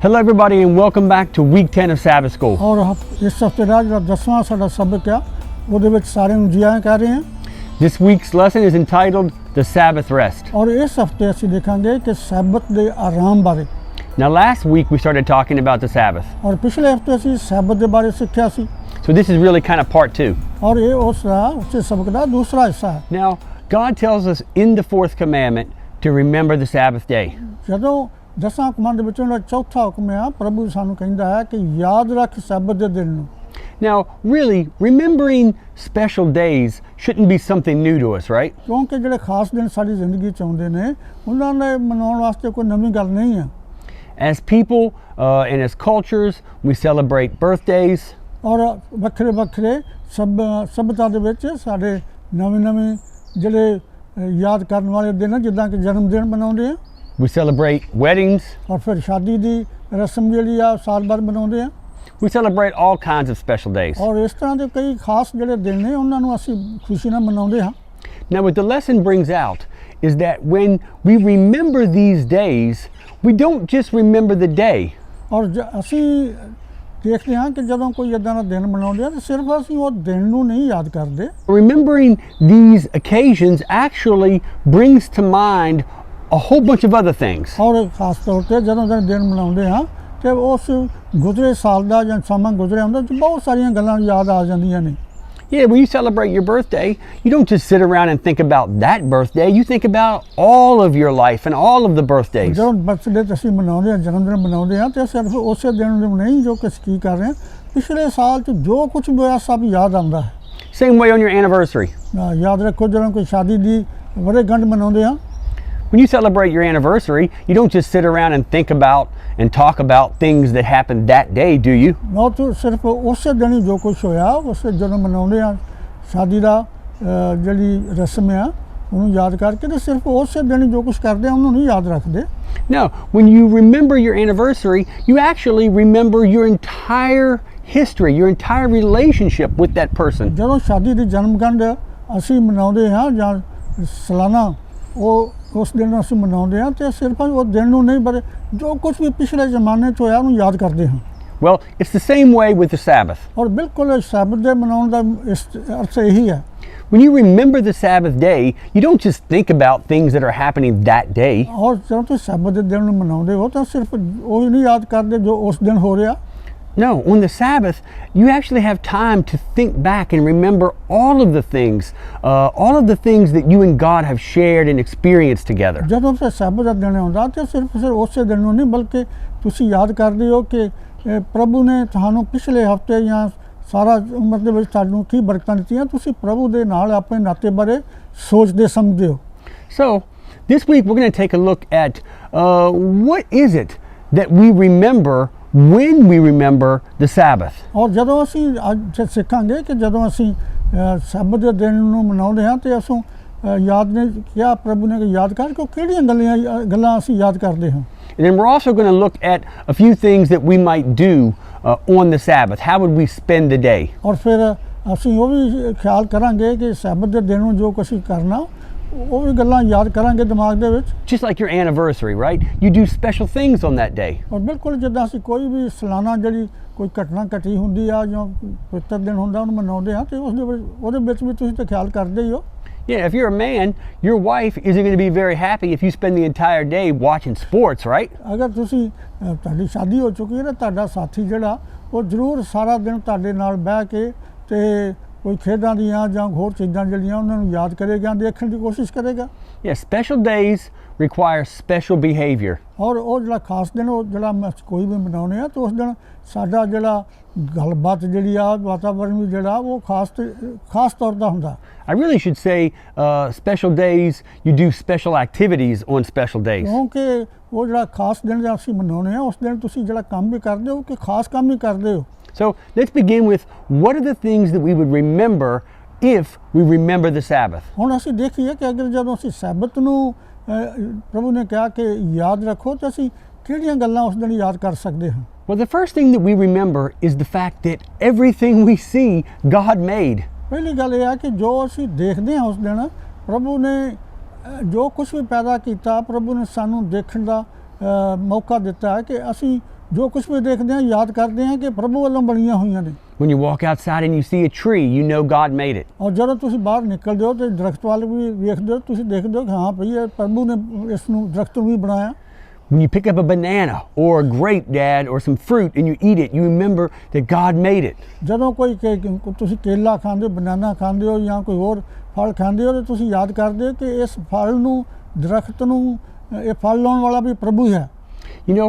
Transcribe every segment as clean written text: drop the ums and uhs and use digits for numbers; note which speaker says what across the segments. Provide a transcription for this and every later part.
Speaker 1: Hello everybody and welcome back to week 10 of Sabbath School.
Speaker 2: और इस हफ्ते का जो 10वां साडा सबक आ ਉਹਦੇ ਵਿੱਚ ਸਾਰਿਆਂ ਨੂੰ ਜੀ ਆਇਆਂ ਕਹਿ ਰਹੇ ਹਾਂ।
Speaker 1: This week's lesson is entitled The Sabbath Rest.
Speaker 2: और इस हफ्ते ਅਸੀਂ ਦੇਖਾਂਗੇ ਕਿ ਸਬਤ ਦੇ ਆਰਾਮ ਬਾਰੇ।
Speaker 1: Now last week we started talking about the Sabbath.
Speaker 2: और ਪਿਛਲੇ ਹਫਤੇ ਅਸੀਂ ਸਬਤ ਦੇ ਬਾਰੇ ਸਿੱਖਿਆ ਸੀ।
Speaker 1: So this is really kind of part 2.
Speaker 2: और ਇਹ ਉਸ ਸਬਕ ਦਾ ਦੂਸਰਾ ਹਿੱਸਾ ਹੈ।
Speaker 1: Now God tells us in the fourth commandment to remember the Sabbath day.
Speaker 2: ਜਦੋਂ 10 ਕਮਾਂਡ ਵਿੱਚੋਂ ਦਾ ਚੌਥਾ ਹੁਕਮ ਆ ਪ੍ਰਭੂ ਸਾਨੂੰ ਕਹਿੰਦਾ ਹੈ ਕਿ ਯਾਦ ਰੱਖ ਸਬਤ ਦੇ ਦਿਨ ਨੂੰ।
Speaker 1: Now really remembering special days shouldn't be something new to us, right?
Speaker 2: ਕਿਉਂਕਿ ਜਿਹੜੇ ਖਾਸ ਦਿਨ ਸਾਡੀ ਜ਼ਿੰਦਗੀ ਚ ਆਉਂਦੇ ਨੇ ਉਹਨਾਂ ਦੇ ਮਨਾਉਣ ਵਾਸਤੇ ਕੋਈ ਨਵੀਂ ਗੱਲ ਨਹੀਂ ਹੈ।
Speaker 1: As people and as cultures we celebrate birthdays.
Speaker 2: ਔਰ ਵੱਖਰੇ ਵੱਖਰੇ ਸਭਿਅਤਾ ਦੇ ਵਿੱਚ ਸਾਡੇ ਨਵੇਂ ਜਿਹੜੇ ਯਾਦ ਕਰਨ ਵਾਲੇ ਦਿਨ ਜਿੱਦਾਂ ਕਿ ਜਨਮ ਦਿਨ ਮਨਾਉਂਦੇ ਆ।
Speaker 1: We celebrate weddings.
Speaker 2: और फिर शादी दी रस्म ਜਿਹੜੀ ਆ ਸਾਲ ਬਾਅਦ ਮਨਾਉਂਦੇ ਆ।
Speaker 1: We celebrate all kinds of special days.
Speaker 2: और ਇਸ ਤਰ੍ਹਾਂ ਦੇ ਕਈ ਖਾਸ ਜਿਹੜੇ ਦਿਨ ਨੇ ਉਹਨਾਂ ਨੂੰ ਅਸੀਂ ਖੁਸ਼ੀ ਨਾਲ ਮਨਾਉਂਦੇ ਹਾਂ।
Speaker 1: Now what the lesson brings out is that when we remember these days, we don't just remember the day.
Speaker 2: और ਅਸੀਂ ਦੇਖਦੇ ਹਾਂ ਕਿ ਜਦੋਂ ਕੋਈ ਇਦਾਂ ਦਾ ਦਿਨ ਮਨਾਉਂਦੇ ਆ ਤਾਂ ਸਿਰਫ ਅਸੀਂ ਉਹ ਦਿਨ ਨੂੰ ਨਹੀਂ ਯਾਦ ਕਰਦੇ।
Speaker 1: Remembering these occasions actually brings to mind a whole bunch of other things.
Speaker 2: और ਖਾਸ ਤੌਰ ਤੇ ਜਦੋਂ ਦਿਨ ਮਨਾਉਂਦੇ ਹਾਂ ਤੇ ਉਸ ਗੁਜ਼ਰੇ ਸਾਲ ਦਾ ਜਾਂ ਸਮਾਂ ਗੁਜ਼ਰਿਆ ਹੁੰਦਾ ਤੇ ਬਹੁਤ ਸਾਰੀਆਂ ਗੱਲਾਂ ਯਾਦ ਆ ਜਾਂਦੀਆਂ ਨੇ।
Speaker 1: Yeah, when you celebrate your birthday, you don't just sit around and think about that birthday. You think about all of your life and all of the birthdays.
Speaker 2: ਜਦੋਂ ਬਰਥਡੇ ਅਸੀਂ ਮਨਾਉਂਦੇ ਹਾਂ ਜਨਮ ਦਿਨ ਮਨਾਉਂਦੇ ਹਾਂ ਤੇ ਸਿਰਫ ਉਸੇ ਦਿਨ ਨੂੰ ਨਹੀਂ ਜੋ ਕੁਝ ਕੀ ਕਰ ਰਹੇ ਹਾਂ ਪਿਛਲੇ ਸਾਲ 'ਚ ਜੋ ਕੁਝ ਹੋਇਆ ਸਭ ਯਾਦ ਆਉਂਦਾ ਹੈ।
Speaker 1: Same way on your anniversary.
Speaker 2: ਯਾਦ ਰੱਖੋ ਜਦੋਂ ਕੋਈ ਸ਼ਾਦੀ ਦੀ ਵਰ੍ਹੇਗੰਢ ਮਨਾਉਂਦੇ ਹਾਂ।
Speaker 1: When you celebrate your anniversary, you don't just sit around and think about and talk about things that happened that day, do you?
Speaker 2: ਨਾ ਤਾਂ ਸਿਰਫ ਉਸੇ ਦਿਨ ਹੀ ਜੋ ਕੁਝ ਹੋਇਆ ਉਸੇ ਜਦੋਂ ਮਨਾਉਂਦੇ ਆ ਸ਼ਾਦੀ ਦਾ ਜਿਹੜੀ ਰਸਮ ਆ ਉਹਨੂੰ ਯਾਦ ਕਰਕੇ ਤੇ ਸਿਰਫ ਉਸੇ ਦਿਨ ਹੀ ਜੋ ਕੁਝ ਕਰਦੇ ਆ ਉਹਨੂੰ ਨਹੀਂ ਯਾਦ ਰੱਖਦੇ।
Speaker 1: No, when you remember your anniversary, you actually remember your entire history, your entire relationship with that person.
Speaker 2: ਜਦੋਂ ਸ਼ਾਦੀ ਦੀ ਜਨਮਗੰਢ ਅਸੀਂ ਮਨਾਉਂਦੇ ਹਾਂ ਜਾਂ ਸਾਲਾਨਾ ਉਹ ਉਸ ਦਿਨ ਅਸੀਂ ਮਨਾਉਂਦੇ ਹਾਂ ਤੇ ਸਿਰਫ ਉਹ ਦਿਨ ਨੂੰ ਨਹੀਂ ਪਰ ਜੋ ਕੁਝ ਵੀ ਪਿਛਲੇ ਜ਼ਮਾਨੇ 'ਚ ਹੋਇਆ ਉਹਨੂੰ ਯਾਦ ਕਰਦੇ ਹਾਂ।
Speaker 1: Well, it's the same way with the Sabbath.
Speaker 2: ਔਰ ਬਿਲਕੁਲ ਸਬਤ ਦੇ ਮਨਾਉਣ ਦਾ ਅਰਥ ਇਹੀ ਹੈ।
Speaker 1: When you remember the Sabbath day, you don't just think about things that are happening that day.
Speaker 2: ਔਰ ਜਦੋਂ ਤੁਸੀਂ ਸਬਤ ਦੇ ਦਿਨ ਨੂੰ ਮਨਾਉਂਦੇ ਹੋ ਤਾਂ ਸਿਰਫ ਉਹ ਹੀ ਨਹੀਂ ਯਾਦ ਕਰਦੇ ਜੋ ਉਸ ਦਿਨ ਹੋ ਰਿਹਾ।
Speaker 1: No, on the Sabbath, you actually have time to think back and remember all of the things that you and God have shared and experienced together.
Speaker 2: ਜਦੋਂ ਤੁਸੀਂ ਸਬਤ ਦਾ ਦਿਨ ਆਉਂਦਾ ਤੇ ਸਿਰਫ ਉਸੇ ਦਿਨ ਨੂੰ ਨਹੀਂ ਬਲਕਿ ਤੁਸੀਂ ਯਾਦ ਕਰਦੇ ਹੋ ਕਿ ਪ੍ਰਭੂ ਨੇ ਤੁਹਾਨੂੰ ਪਿਛਲੇ ਹਫਤੇ ਜਾਂ ਸਾਰਾ ਉਮਰ ਦੇ ਵਿੱਚ ਤੁਹਾਨੂੰ ਕੀ ਬਰਕਤਾਂ ਦਿੱਤੀਆਂ ਤੁਸੀਂ ਪ੍ਰਭੂ ਦੇ ਨਾਲ ਆਪਣੇ ਨਾਤੇ ਬਾਰੇ ਸੋਚਦੇ ਸਮਝਦੇ ਹੋ।
Speaker 1: So, this week we're going to take a look at what is it that we remember when we remember the Sabbath.
Speaker 2: ਔਰ ਜਦੋਂ ਅਸੀਂ ਅੱਜ ਸਿੱਖਾਂਗੇ ਕਿ ਜਦੋਂ ਅਸੀਂ ਸਬਤ ਦੇ ਦਿਨ ਨੂੰ ਮਨਾਉਂਦੇ ਹਾਂ ਤੇ ਅਸੀਂ ਯਾਦ ਨੇ ਕਿਹਾ ਪ੍ਰਭੂ ਨੇ ਯਾਦ ਕਰ ਕਿ ਕਿਹੜੀਆਂ ਗੱਲਾਂ ਅਸੀਂ ਯਾਦ ਕਰਦੇ ਹਾਂ।
Speaker 1: And then we're also going to look at a few things that we might do on the Sabbath. How would we spend the day?
Speaker 2: ਔਰ ਫਿਰ ਅਸੀਂ ਉਹ ਵੀ ਖਿਆਲ ਕਰਾਂਗੇ ਕਿ ਸਬਤ ਦੇ ਦਿਨ ਨੂੰ ਜੋ ਕੁਝ ਕਰਨਾ ਉਹ ਵੀ ਗੱਲਾਂ ਯਾਦ ਕਰਾਂਗੇ ਦਿਮਾਗ ਦੇ ਵਿੱਚ।
Speaker 1: Just like your anniversary, right? You do special things on that day.
Speaker 2: ਔਰ ਬਿਲਕੁਲ ਜਿੱਦਾਂ ਅਸੀਂ ਕੋਈ ਵੀ ਸਾਲਾਨਾ ਜਿਹੜੀ ਕੋਈ ਘਟਨਾ ਘਟੀ ਹੁੰਦੀ ਆ ਜਾਂ ਪਵਿੱਤਰ ਦਿਨ ਹੁੰਦਾ ਉਹਨੂੰ ਮਨਾਉਂਦੇ ਹਾਂ ਤੇ ਉਹਦੇ ਵਿੱਚ ਵੀ ਤੁਸੀਂ ਤਾਂ ਖਿਆਲ ਕਰਦੇ ਹੀ ਹੋ।
Speaker 1: Yeah, if you're a man, your wife isn't going to be very happy if you spend the entire day watching sports, right?
Speaker 2: ਅਗਰ ਤੁਸੀਂ ਤੁਹਾਡੀ ਸ਼ਾਦੀ ਹੋ ਚੁੱਕੀ ਹੈ ਤਾਂ ਤੁਹਾਡਾ ਸਾਥੀ ਜਿਹੜਾ ਉਹ ਜ਼ਰੂਰ ਸਾਰਾ ਦਿਨ ਤੁਹਾਡੇ ਨਾਲ ਬਹਿ ਕੇ ਤੇ ਕੋਈ ਖੇਡਾਂ ਦੀਆਂ ਜਾਂ ਹੋਰ ਚੀਜ਼ਾਂ ਜਿਹੜੀਆਂ ਉਹਨਾਂ ਨੂੰ ਯਾਦ ਕਰੇਗਾ ਦੇਖਣ ਦੀ ਕੋਸ਼ਿਸ਼ ਕਰੇਗਾ।
Speaker 1: Yeah, special days require special behavior.
Speaker 2: ਔਰ ਉਹ ਜਿਹੜਾ ਖਾਸ ਦਿਨ ਉਹ ਜਿਹੜਾ ਕੋਈ ਵੀ ਮਨਾਉਂਦੇ ਆ ਤਾਂ ਉਸ ਦਿਨ ਸਾਡਾ ਜਿਹੜਾ ਗੱਲਬਾਤ ਜਿਹੜੀ ਆ ਵਾਤਾਵਰਨ ਵੀ ਜਿਹੜਾ ਉਹ ਖਾਸ ਤੌਰ ਦਾ ਹੁੰਦਾ।
Speaker 1: I really should say special days, you do special activities on special days.
Speaker 2: ਕਿਉਂਕਿ ਉਹ ਜਿਹੜਾ ਖਾਸ ਦਿਨ ਜਿਹੜਾ ਅਸੀਂ ਮਨਾਉਂਦੇ ਆ ਉਸ ਦਿਨ ਤੁਸੀਂ ਜਿਹੜਾ ਕੰਮ ਵੀ ਕਰਦੇ ਹੋ ਕਿ ਖਾਸ ਕੰਮ ਹੀ ਕਰਦੇ ਹੋ।
Speaker 1: So let's begin with what are the things that we would remember if we remember the Sabbath.
Speaker 2: ਹੁਣ ਅਸੀਂ ਦੇਖੀਏ ਕਿ ਅਗਰ ਜਦੋਂ ਅਸੀਂ ਸਬਤ ਨੂੰ ਪ੍ਰਭੂ ਨੇ ਕਿਹਾ ਕਿ ਯਾਦ ਰੱਖੋ ਤਾਂ ਅਸੀਂ ਕਿਹੜੀਆਂ ਗੱਲਾਂ ਉਸ ਦਿਨ ਯਾਦ ਕਰ ਸਕਦੇ ਹਾਂ।
Speaker 1: Well, the first thing that we remember is the fact that everything we see God made.
Speaker 2: ਪਹਿਲੀ ਗੱਲ ਇਹ ਹੈ ਕਿ ਜੋ ਅਸੀਂ ਦੇਖਦੇ ਹਾਂ ਉਸ ਦਿਨ ਪ੍ਰਭੂ ਨੇ ਜੋ ਕੁਝ ਵੀ ਪੈਦਾ ਕੀਤਾ ਪ੍ਰਭੂ ਨੇ ਸਾਨੂੰ ਦੇਖਣ ਦਾ ਮੌਕਾ ਦਿੱਤਾ ਹੈ ਕਿ ਅਸੀਂ ਜੋ ਕੁਝ ਵੀ ਦੇਖਦੇ ਹਾਂ ਯਾਦ ਕਰਦੇ ਹਾਂ ਕਿ ਪ੍ਰਭੂ ਵੱਲੋਂ ਬਣੀਆਂ ਹੋਈਆਂ ਨੇ।
Speaker 1: When you walk outside and you see a tree, you know God made it.
Speaker 2: ਔਰ ਜਦੋਂ ਤੁਸੀਂ ਬਾਹਰ ਨਿਕਲਦੇ ਹੋ ਤੇ ਦਰਖਤ ਵੱਲ ਵੀ ਵੇਖਦੇ ਹੋ, ਤੁਸੀਂ ਦੇਖਦੇ ਹੋ ਕਿ ਹਾਂ ਭਈ ਇਹ ਪ੍ਰਭੂ ਨੇ ਇਸ ਨੂੰ ਦਰਖਤ ਨੂੰ ਵੀ ਬਣਾਇਆ।
Speaker 1: When you pick up a banana or a grape, Dad, or some fruit and you eat it, you remember that God made it.
Speaker 2: ਜਦੋਂ ਤੁਸੀਂ ਕੇਲਾ ਖਾਂਦੇ ਹੋ, ਬਨਾਨਾ ਖਾਂਦੇ ਹੋ ਜਾਂ ਕੋਈ ਹੋਰ ਫਲ ਖਾਂਦੇ ਹੋ ਤੇ ਤੁਸੀਂ ਯਾਦ ਕਰਦੇ ਹੋ ਕਿ ਇਸ ਫਲ ਨੂੰ, ਦਰਖਤ ਨੂੰ, ਇਹ ਫਲ ਲਾਉਣ ਵਾਲਾ ਵੀ ਪ੍ਰਭੂ ਹੈ।
Speaker 1: You know,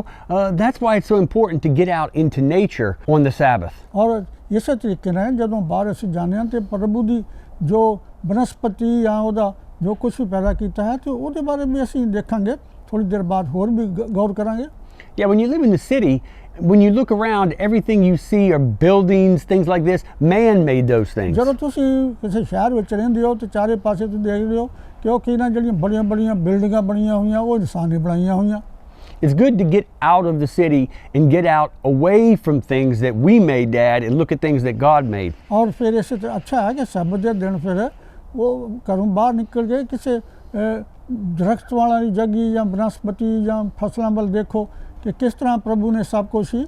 Speaker 1: that's why it's so important to get out into nature on the Sabbath.
Speaker 2: ਔਰ ਇਸੇ ਤਰੀਕੇ ਨਾਲ ਜਦੋਂ ਬਾਹਰ ਅਸੀਂ ਜਾਂਦੇ ਹਾਂ ਤੇ ਪ੍ਰਭੂ ਦੀ ਜੋ ਬਨਸਪਤੀ ਜਾਂ ਉਹਦਾ ਜੋ ਕੁਝ ਵੀ ਪੈਦਾ ਕੀਤਾ ਹੈ ਤੇ ਉਹਦੇ ਬਾਰੇ ਵੀ ਅਸੀਂ ਦੇਖਾਂਗੇ, ਥੋੜੀ ਦੇਰ ਬਾਅਦ ਹੋਰ ਵੀ ਗੌਰ ਕਰਾਂਗੇ।
Speaker 1: Yeah, when you live in the city, when you look around, everything you see are buildings, things like this. Man made those things.
Speaker 2: ਜਦੋਂ ਤੁਸੀਂ ਕਿਸੇ ਸ਼ਹਿਰ ਵਿੱਚ ਰਹਿੰਦੇ ਹੋ ਤੇ ਚਾਰੇ ਪਾਸੇ ਤੁਸੀਂ ਦੇਖਦੇ ਹੋ ਕਿ ਉਹ ਕਿਹਨਾਂ ਜਿਹੜੀਆਂ ਬੜੀਆਂ ਬੜੀਆਂ ਬਿਲਡਿੰਗਾਂ ਬਣੀਆਂ ਹੋਈਆਂ ਉਹ ਇਨਸਾਨ ਨੇ ਬਣਾਈਆਂ ਹੋਈਆਂ।
Speaker 1: It's good to get out of the city and get out away from things that we made, Dad, and look at things that God made.
Speaker 2: ਔਰ ਫਿਰ ਇਸੇ ਤਰ੍ਹਾਂ ਅੱਛਾ ਹੈ ਕਿ ਸਬਤ ਦੇ ਦਿਨ ਫਿਰ ਉਹ ਘਰੋਂ ਬਾਹਰ ਨਿਕਲ ਕੇ ਕਿਸੇ ਦਰਖਤ ਵਾਲੀ ਜਗ੍ਹਾ ਜਾਂ ਬਨਸਪਤੀ ਜਾਂ ਫਸਲਾਂ ਵੱਲ ਦੇਖੋ ਕਿ ਕਿਸ ਤਰ੍ਹਾਂ ਪ੍ਰਭੂ ਨੇ ਸਭ ਕੁਝ ਹੀ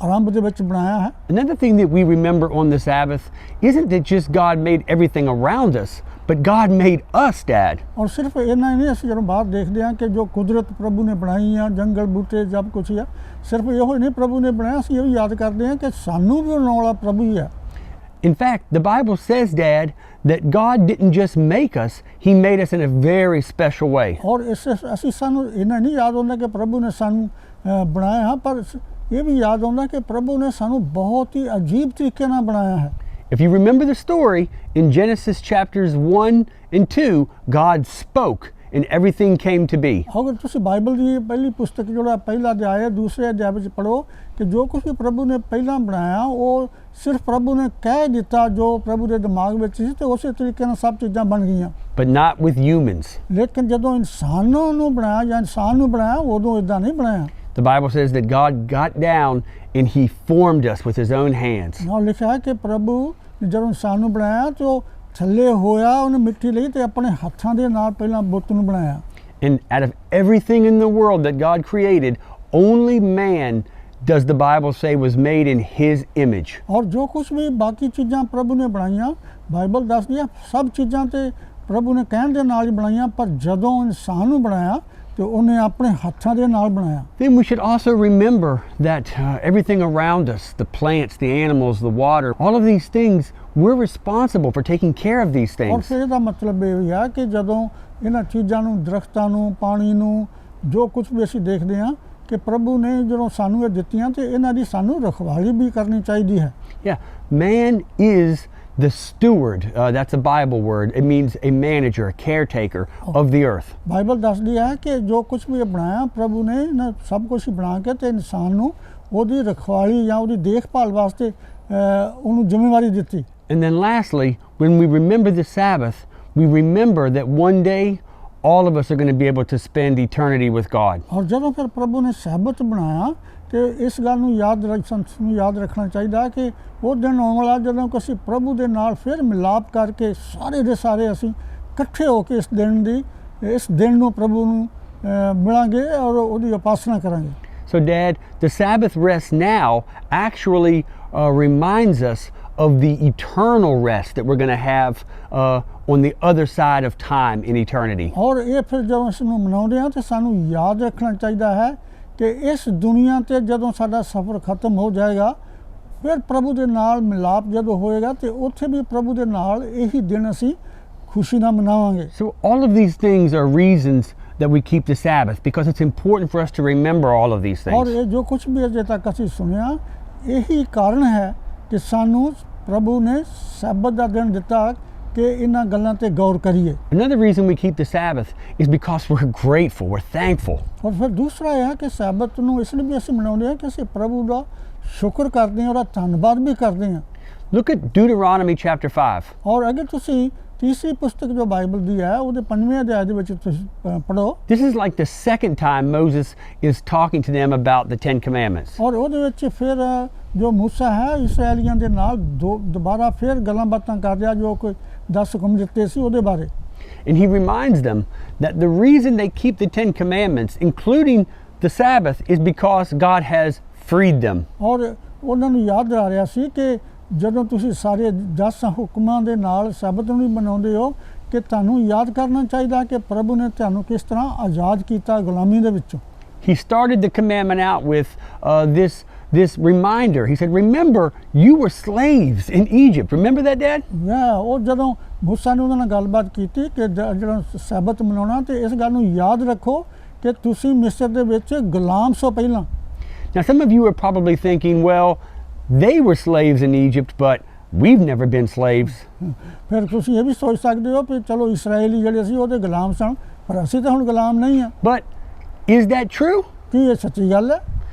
Speaker 2: ਆਰੰਭ ਦੇ ਵਿੱਚ ਬਣਾਇਆ ਹੈ।
Speaker 1: Another thing that we remember on the Sabbath isn't that just God made everything around us, but God made us, Dad.
Speaker 2: ਔਰ ਸਿਰਫ ਇਹਨਾਂ ਹੀ ਨਹੀਂ, ਅਸੀਂ ਜਦੋਂ ਬਾਹਰ ਦੇਖਦੇ ਹਾਂ ਕਿ ਜੋ ਕੁਦਰਤ ਪ੍ਰਭੂ ਨੇ ਬਣਾਈ ਆ, ਜੰਗਲ ਬੂਟੇ ਸਭ ਕੁਝ ਆ, ਸਿਰਫ ਇਹੋ ਹੀ ਨਹੀਂ ਪ੍ਰਭੂ ਨੇ ਬਣਾਇਆ, ਅਸੀਂ ਇਹ ਵੀ ਯਾਦ ਕਰਦੇ ਹਾਂ ਕਿ ਸਾਨੂੰ ਵੀ ਬਣਾਉਣ ਵਾਲਾ ਪ੍ਰਭੂ ਹੀ ਹੈ।
Speaker 1: In fact, the Bible says, Dad, that God didn't just make us, He made us in a very special way.
Speaker 2: ਔਰ ਅਸੀਂ ਸਾਨੂੰ ਇਹਨਾਂ ਨਹੀਂ ਯਾਦ ਹੁੰਦਾ ਕਿ ਪ੍ਰਭੂ ਨੇ ਸਾਨੂੰ ਬਣਾਇਆ ਹੈ, ਪਰ ਇਹ ਵੀ ਯਾਦ ਆਉਂਦਾ ਕਿ ਪ੍ਰਭੂ ਨੇ ਸਾਨੂੰ ਬਹੁਤ ਹੀ ਅਜੀਬ ਤਰੀਕੇ ਨਾਲ ਬਣਾਇਆ ਹੈ।
Speaker 1: If you remember the story, in Genesis chapters 1 and 2, God spoke and everything came to be.
Speaker 2: ਅਗਰ ਤੁਸੀਂ ਬਾਈਬਲ ਦੀ ਪਹਿਲੀ ਪੁਸਤਕ ਜਿਹੜਾ ਪਹਿਲਾ ਅਧਿਆਇ ਹੈ, ਦੂਸਰੇ ਅਧਿਆਇ ਵਿੱਚ ਪੜ੍ਹੋ ਕਿ ਜੋ ਕੁਝ ਵੀ ਪ੍ਰਭੂ ਨੇ ਪਹਿਲਾਂ ਬਣਾਇਆ ਉਹ ਸਿਰਫ ਪ੍ਰਭੂ ਨੇ ਕਹਿ ਦਿੱਤਾ ਜੋ ਪ੍ਰਭੂ ਦੇ ਦਿਮਾਗ ਵਿੱਚ ਸੀ ਤੇ ਉਸੇ ਤਰੀਕੇ ਨਾਲ ਸਭ ਚੀਜ਼ਾਂ ਬਣ ਗਈਆਂ।
Speaker 1: But not with humans.
Speaker 2: ਲੇਕਿਨ ਜਦੋਂ ਇਨਸਾਨਾਂ ਨੂੰ ਬਣਾਇਆ ਜਾਂ ਇਨਸਾਨ ਨੂੰ ਬਣਾਇਆ ਉਦੋਂ ਇਦਾਂ ਨਹੀਂ ਬਣਾਇਆ।
Speaker 1: The Bible says that God got down and He formed us with His own hands.
Speaker 2: ਨਾਲ ਲਿਖਿਆ ਹੈ ਕਿ ਪ੍ਰਭੂ ਨੇ ਜਦੋਂ ਇਨਸਾਨ ਨੂੰ ਬਣਾਇਆ ਤੇ ਉਹ ਥੱਲੇ ਹੋਇਆ, ਉਹਨੇ ਮਿੱਟੀ ਲਈ ਤੇ ਆਪਣੇ ਹੱਥਾਂ ਦੇ ਨਾਲ ਪਹਿਲਾਂ ਬੁੱਤ ਨੂੰ ਬਣਾਇਆ।
Speaker 1: And out of everything in the world that God created, only man, does the Bible say, was made in His image.
Speaker 2: ਔਰ ਜੋ ਕੁਝ ਵੀ ਬਾਕੀ ਚੀਜ਼ਾਂ ਪ੍ਰਭੂ ਨੇ ਬਣਾਈਆਂ, ਬਾਈਬਲ ਦੱਸਦੀ ਹੈ ਸਭ ਚੀਜ਼ਾਂ ਤੇ ਪ੍ਰਭੂ ਨੇ ਕਹਿਣ ਦੇ ਨਾਲ ਹੀ ਬਣਾਈਆਂ, ਪਰ ਜਦੋਂ ਇਨਸਾਨ ਨੂੰ ਬਣਾਇਆ ਤੇ ਉਹਨੇ ਆਪਣੇ ਹੱਥਾਂ ਦੇ ਨਾਲ ਬਣਾਇਆ।
Speaker 1: Then we should also remember that everything around us, the plants, the animals, the water, all of these things, we're responsible for taking care of these
Speaker 2: ਔਰ
Speaker 1: things.
Speaker 2: ਫਿਰ ਇਹਦਾ ਮਤਲਬ ਇਹ ਹੈ ਕਿ ਜਦੋਂ ਇਹਨਾਂ ਚੀਜ਼ਾਂ ਨੂੰ, ਦਰਖਤਾਂ ਨੂੰ, ਪਾਣੀ ਨੂੰ, ਜੋ ਕੁਝ ਵੀ ਅਸੀਂ ਦੇਖਦੇ ਹਾਂ ਕਿ ਪ੍ਰਭੂ ਨੇ ਜਦੋਂ ਸਾਨੂੰ ਇਹ ਦਿੱਤੀਆਂ ਤੇ ਇਹਨਾਂ ਦੀ ਸਾਨੂੰ ਰਖਵਾਲੀ ਵੀ ਕਰਨੀ ਚਾਹੀਦੀ ਹੈ।
Speaker 1: Yeah, man is the steward. That's a Bible word. It means a manager, a caretaker of the earth.
Speaker 2: Bible ਦੱਸਦੀ ਹੈ ਕਿ ਜੋ ਕੁਝ ਵੀ ਬਣਾਇਆ ਪ੍ਰਭੂ ਨੇ ਇਹਨਾਂ ਸਭ ਕੁਝ ਬਣਾ ਕੇ ਤੇ ਇਨਸਾਨ ਨੂੰ ਉਹਦੀ ਰਖਵਾਲੀ ਜਾਂ ਉਹਦੀ ਦੇਖਭਾਲ ਵਾਸਤੇ ਉਹਨੂੰ ਜ਼ਿੰਮੇਵਾਰੀ ਦਿੱਤੀ।
Speaker 1: And then lastly, when we remember the Sabbath, we remember that one day all of us are going to be able to spend eternity with God.
Speaker 2: ਔਰ ਜਦੋਂ ਫਿਰ ਪ੍ਰਭੂ ਨੇ ਸਬਤ ਬਣਾਇਆ ਤੇ ਇਸ ਗੱਲ ਨੂੰ ਯਾਦ ਰੱਖਣਾ ਚਾਹੀਦਾ ਕਿ ਉਹ ਦਿਨ ਆਉਣ ਵਾਲਾ ਜਦੋਂ ਅਸੀਂ ਪ੍ਰਭੂ ਦੇ ਨਾਲ ਫਿਰ ਮਿਲਾਪ ਕਰਕੇ ਸਾਰੇ ਦੇ ਸਾਰੇ ਅਸੀਂ ਇਕੱਠੇ ਹੋ ਕੇ ਇਸ ਦਿਨ ਨੂੰ ਪ੍ਰਭੂ ਨੂੰ ਮਿਲਾਂਗੇ ਔਰ ਉਹਦੀ ਉਪਾਸਨਾ ਕਰਾਂਗੇ।
Speaker 1: So Dad, the Sabbath rest now actually reminds us of the eternal rest that we're going to have on the other side of time in eternity.
Speaker 2: ਔਰ ਇਹ ਫਿਰ ਜਦੋਂ ਇਸ ਨੂੰ ਮਨਾਉਂਦੇ ਹਾਂ ਤੇ ਸਾਨੂੰ ਯਾਦ ਰੱਖਣਾ ਚਾਹੀਦਾ ਹੈ ਕਿ ਇਸ ਦੁਨੀਆ ਤੇ ਜਦੋਂ ਸਾਡਾ ਸਫ਼ਰ ਖਤਮ ਹੋ ਜਾਏਗਾ ਫਿਰ ਪ੍ਰਭੂ ਦੇ ਨਾਲ ਮਿਲਾਪ ਜਦੋਂ ਹੋਏਗਾ ਤੇ ਉੱਥੇ ਵੀ ਪ੍ਰਭੂ ਦੇ ਨਾਲ ਇਹੀ ਦਿਨ ਅਸੀਂ ਖੁਸ਼ੀ ਨਾਲ ਮਨਾਵਾਂਗੇ।
Speaker 1: So all of these things are reasons that we keep the Sabbath, because it's important for us to remember all of these
Speaker 2: ਔਰ
Speaker 1: things.
Speaker 2: ਇਹ ਜੋ ਕੁਝ ਵੀ ਅਜੇ ਤੱਕ ਅਸੀਂ ਸੁਣਿਆ ਇਹੀ ਕਾਰਨ ਹੈ ਕਿ ਸਾਨੂੰ ਪ੍ਰਭੂ ਨੇ ਸਬਤ ਦਾ ਦਿਨ ਦਿੱਤਾ ਕਿ ਇਹਨਾਂ ਗੱਲਾਂ ਤੇ ਗੌਰ ਕਰੀਏ।
Speaker 1: Another reason we keep the Sabbath is because we're grateful, we're thankful.
Speaker 2: ਔਰ ਫਿਰ ਦੂਸਰਾ ਇਹ ਹੈ ਕਿ ਸਬਤ ਨੂੰ ਇਸ ਲਈ ਵੀ ਅਸੀਂ ਮਨਾਉਂਦੇ ਹਾਂ ਕਿ ਅਸੀਂ ਪ੍ਰਭੂ ਦਾ ਸ਼ੁਕਰ ਕਰਦੇ ਹਾਂ, ਉਹਦਾ ਧੰਨਵਾਦ ਵੀ ਕਰਦੇ ਹਾਂ।
Speaker 1: Look at Deuteronomy chapter 5.
Speaker 2: ਔਰ ਅਗਰ ਤੁਸੀਂ ਤੀਸਰੀ ਪੁਸਤਕ ਜੋ ਬਾਈਬਲ ਦੀ ਹੈ ਉਹਦੇ 5ਵੇਂ ਅਧਿਆਇ ਦੇ ਵਿੱਚ ਤੁਸੀਂ ਪੜ੍ਹੋ।
Speaker 1: This is like the second time Moses is talking to them about the 10 Commandments.
Speaker 2: ਔਰ ਉਹਦੇ ਵਿੱਚ ਫਿਰ ਜੋ ਮੂਸਾ ਹੈ ਇਸਰਾਏਲੀਆਂ ਦੇ ਨਾਲ ਦੁਬਾਰਾ ਫਿਰ ਗੱਲਾਂ ਬਾਤਾਂ ਕਰ ਰਿਹਾ ਜੋ ਕੋਈ 10 ਹੁਕਮ ਦਿੱਤੇ ਸੀ ਉਹਦੇ ਬਾਰੇ।
Speaker 1: And he reminds them that the reason they keep the 10 Commandments, including the Sabbath, is because God has freed them.
Speaker 2: ਔਰ ਉਹਨਾਂ ਨੂੰ ਯਾਦ ਆ ਰਿਹਾ ਸੀ ਕਿ ਜਦੋਂ ਤੁਸੀਂ ਸਾਰੇ 10 ਹੁਕਮਾਂ ਦੇ ਨਾਲ ਸਬਤ ਨੂੰ ਵੀ ਬਣਾਉਂਦੇ ਹੋ ਕਿ ਤੁਹਾਨੂੰ ਯਾਦ ਕਰਨਾ ਚਾਹੀਦਾ ਕਿ ਪ੍ਰਭੂ ਨੇ ਤੁਹਾਨੂੰ ਕਿਸ ਤਰ੍ਹਾਂ ਆਜ਼ਾਦ ਕੀਤਾ ਗੁਲਾਮੀ ਦੇ ਵਿੱਚੋਂ।
Speaker 1: He started the commandment out with this reminder. He said, remember, you were slaves in Egypt. Remember that, Dad?
Speaker 2: ਉਹ ਜਦੋਂ ਮੂਸਾ ਨੇ ਉਹਨਾਂ ਨਾਲ ਗੱਲਬਾਤ ਕੀਤੀ ਕਿ ਜਿਹੜਾ ਸਬਤ ਮਨਾਉਣਾ ਤੇ ਇਸ ਗੱਲ ਨੂੰ ਯਾਦ ਰੱਖੋ ਕਿ ਤੁਸੀਂ ਮਿਸਰ ਦੇ ਵਿੱਚ ਗੁਲਾਮ ਸੋ ਪਹਿਲਾਂ।
Speaker 1: Now, some of you are probably thinking, well, they were slaves in Egypt, but we've never been slaves.
Speaker 2: ਫਿਰ ਤੁਸੀਂ ਇਹ ਵੀ ਸੋਚ ਸਕਦੇ ਹੋ ਕਿ ਚਲੋ ਇਸਰਾਏਲੀ ਜਿਹੜੇ ਸੀ ਉਹਦੇ ਗੁਲਾਮ ਸਨ ਪਰ ਅਸੀਂ ਤਾਂ ਹੁਣ ਗੁਲਾਮ ਨਹੀਂ ਹਾਂ।
Speaker 1: But is that true?
Speaker 2: ਕੀ ਇਹ ਸੱਚੀ ਗੱਲ ਹੈ?